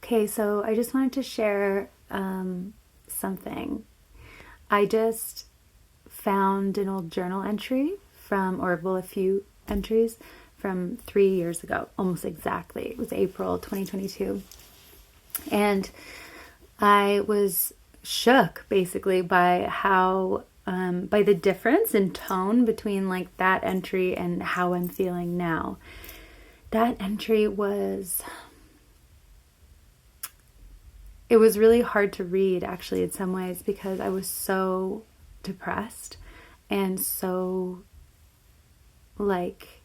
Okay, so I just wanted to share something. I just found an old journal entry a few entries from 3 years ago, almost exactly. It was April 2022. And I was shook basically by by the difference in tone between like that entry and how I'm feeling now. That entry it was really hard to read actually in some ways because I was so depressed and so like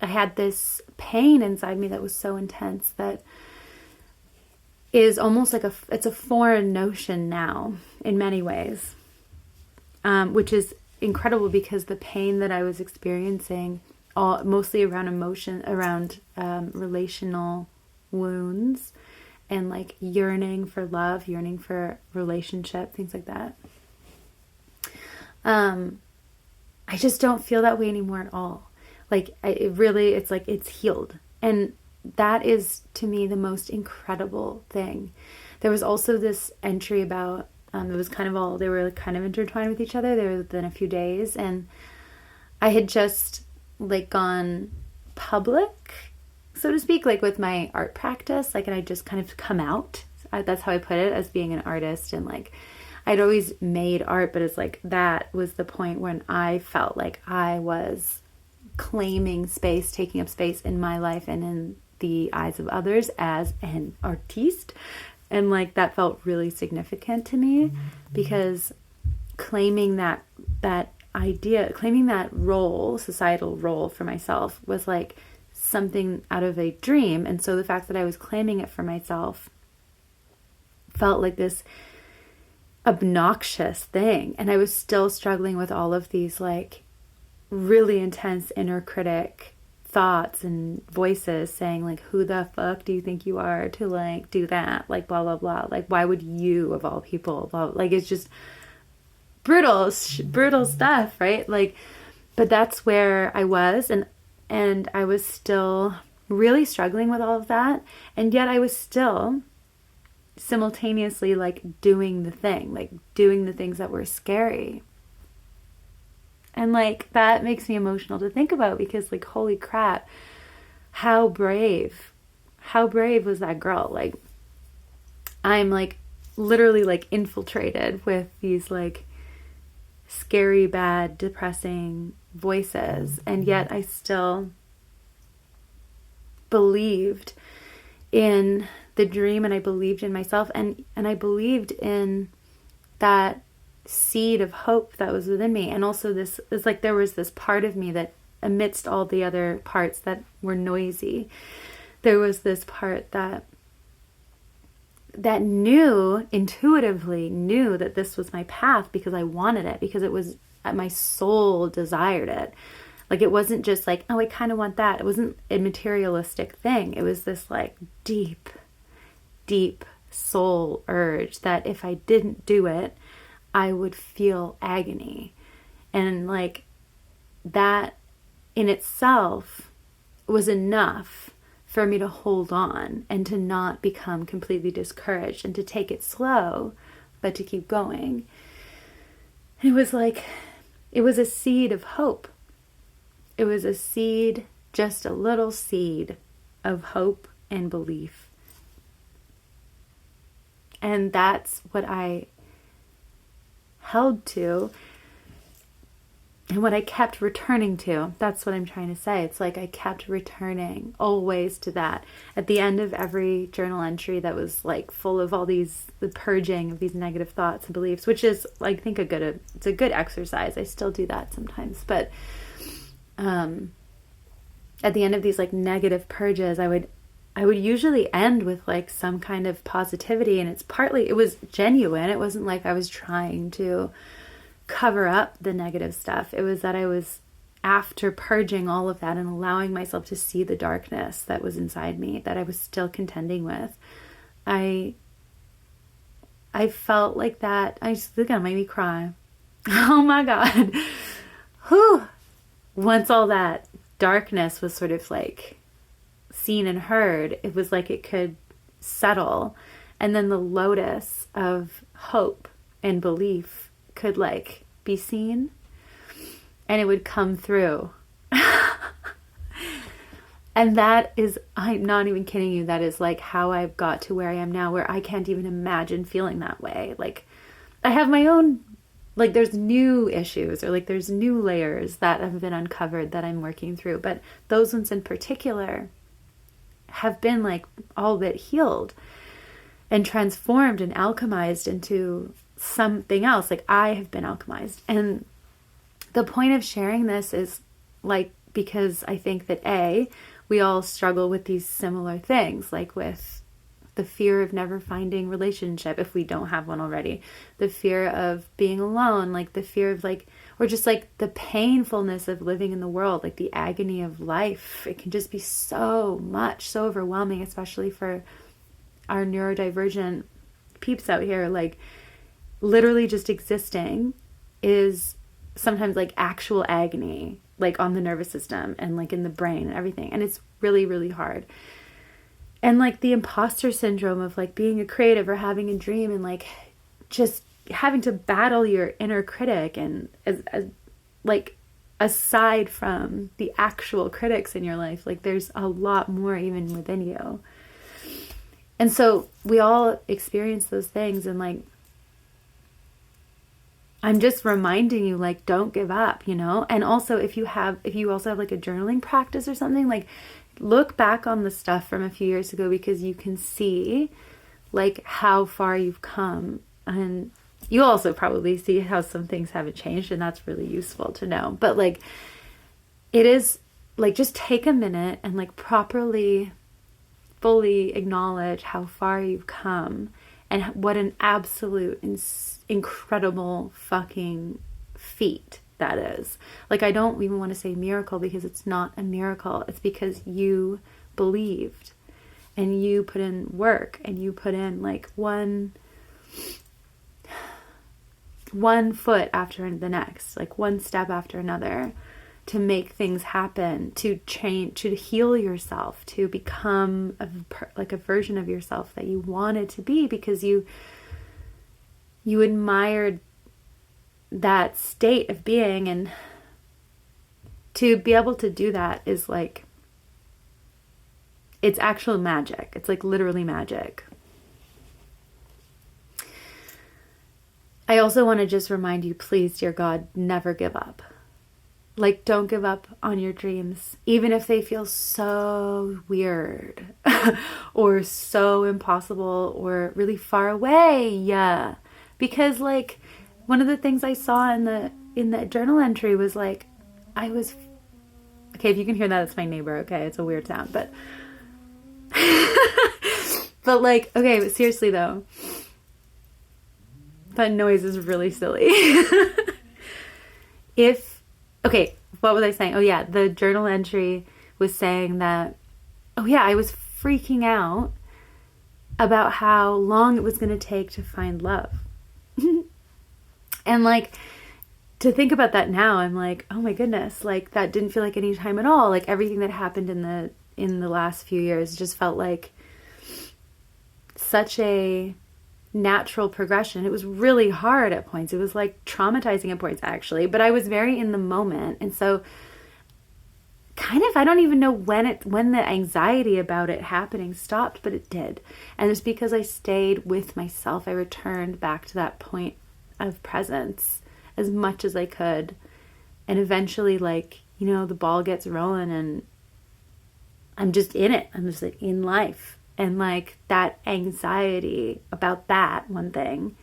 I had this pain inside me that was so intense that is almost like it's a foreign notion now in many ways, which is incredible because the pain that I was experiencing mostly around relational wounds and like yearning for love, yearning for relationship, things like that. I just don't feel that way anymore at all. Like it's like it's healed. And that is to me the most incredible thing. There was also this entry about, it was kind of they were kind of intertwined with each other. They were within a few days. And I had just like gone public, so to speak, like with my art practice, like, and I just kind of come out. That's how I put it, as being an artist. And like, I'd always made art, but it's like, that was the point when I felt like I was claiming space, taking up space in my life and in the eyes of others as an artiste. And like, that felt really significant to me because claiming that idea, claiming that role, societal role for myself was like something out of a dream. And so the fact that I was claiming it for myself felt like this obnoxious thing. And I was still struggling with all of these like really intense inner critic thoughts and voices saying like, who the fuck do you think you are to like do that? Like blah, blah, blah. Like, why would you of all people, blah, like, it's just brutal stuff, right? Like, but that's where I was, and I was still really struggling with all of that. And yet I was still simultaneously like doing the things that were scary. And like, that makes me emotional to think about because like, holy crap, how brave was that girl? Like, I'm like literally like infiltrated with these like scary, bad, depressing voices. And yet I still believed in the dream, and I believed in myself, and I believed in that seed of hope that was within me. And also this is like, there was this part of me that amidst all the other parts that were noisy, there was this part that intuitively knew that this was my path because I wanted it, because it was, my soul desired it. Like, it wasn't just like, oh, I kind of want that. It wasn't a materialistic thing. It was this like deep, deep soul urge that if I didn't do it, I would feel agony. And like, that in itself was enough for me to hold on and to not become completely discouraged and to take it slow, but to keep going. And it was like, it was a seed of hope. It was a seed, just a little seed of hope and belief. And that's what I held to and what I kept returning to. That's what I'm trying to say. It's like I kept returning always to that. At the end of every journal entry that was like full of all the purging of these negative thoughts and beliefs, which is, I think, it's a good exercise. I still do that sometimes. But at the end of these like negative purges, I would usually end with like some kind of positivity. And it was genuine. It wasn't like I was trying to cover up the negative stuff. It was that I was, after purging all of that and allowing myself to see the darkness that was inside me, that I was still contending with, I felt like that. It's gonna make me cry. Oh my God. Whew. Once all that darkness was sort of like seen and heard, it was like it could settle, and then the lotus of hope and belief could like be seen, and it would come through. And that is, I'm not even kidding you, that is like how I've got to where I am now, where I can't even imagine feeling that way. Like, I have my own, like, there's new issues, or like there's new layers that have been uncovered that I'm working through, but those ones in particular have been like all but healed and transformed and alchemized into something else. Like, I have been alchemized. And the point of sharing this is like, because I think that we all struggle with these similar things, like with the fear of never finding relationship if we don't have one already, the fear of being alone, like the fear of like, or just like the painfulness of living in the world, like the agony of life. It can just be so much, so overwhelming, especially for our neurodivergent peeps out here. Like, literally just existing is sometimes like actual agony, like on the nervous system and like in the brain and everything. And it's really, really hard. And like the imposter syndrome of like being a creative or having a dream and like just having to battle your inner critic, and as like aside from the actual critics in your life, like there's a lot more even within you. And so we all experience those things, and like, I'm just reminding you, like, don't give up, you know? And also if you also have like a journaling practice or something, like look back on the stuff from a few years ago, because you can see like how far you've come, and you'll also probably see how some things haven't changed, and that's really useful to know. But like, it is like, just take a minute and like properly, fully acknowledge how far you've come, and what an absolute incredible fucking feat that is. Like, I don't even want to say miracle, because it's not a miracle. It's because you believed, and you put in work, and you put in like one foot after the next, like one step after another, to make things happen, to change, to heal yourself, to become a version of yourself that you wanted to be, because you admired that state of being. And to be able to do that is like, it's actual magic. It's like literally magic. I also want to just remind you, please, dear God, never give up. Like, don't give up on your dreams, even if they feel so weird or so impossible or really far away. Yeah. Because like, one of the things I saw in the journal entry was like, okay, if you can hear that, it's my neighbor. Okay. It's a weird sound, but like, okay, but seriously though, that noise is really silly. Okay, what was I saying? Oh yeah, the journal entry was saying that, oh yeah, I was freaking out about how long it was going to take to find love. And like, to think about that now, I'm like, oh my goodness, like that didn't feel like any time at all. Like everything that happened in the last few years just felt like such a natural progression. It was really hard at points. It was like traumatizing at points, actually, but I was very in the moment. And so kind of, I don't even know when the anxiety about it happening stopped, but it did. And it's because I stayed with myself. I returned back to that point of presence as much as I could. And eventually, like, you know, the ball gets rolling and I'm just in it. I'm just like in life. And like that anxiety about that one thing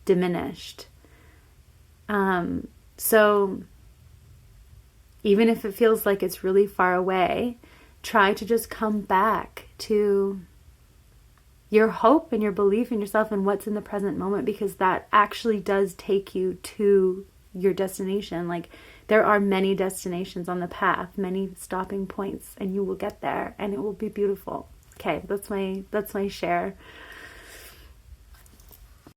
diminished. So even if it feels like it's really far away, try to just come back to your hope and your belief in yourself and what's in the present moment, because that actually does take you to your destination. Like, there are many destinations on the path, many stopping points, and you will get there and it will be beautiful. Okay, that's my share.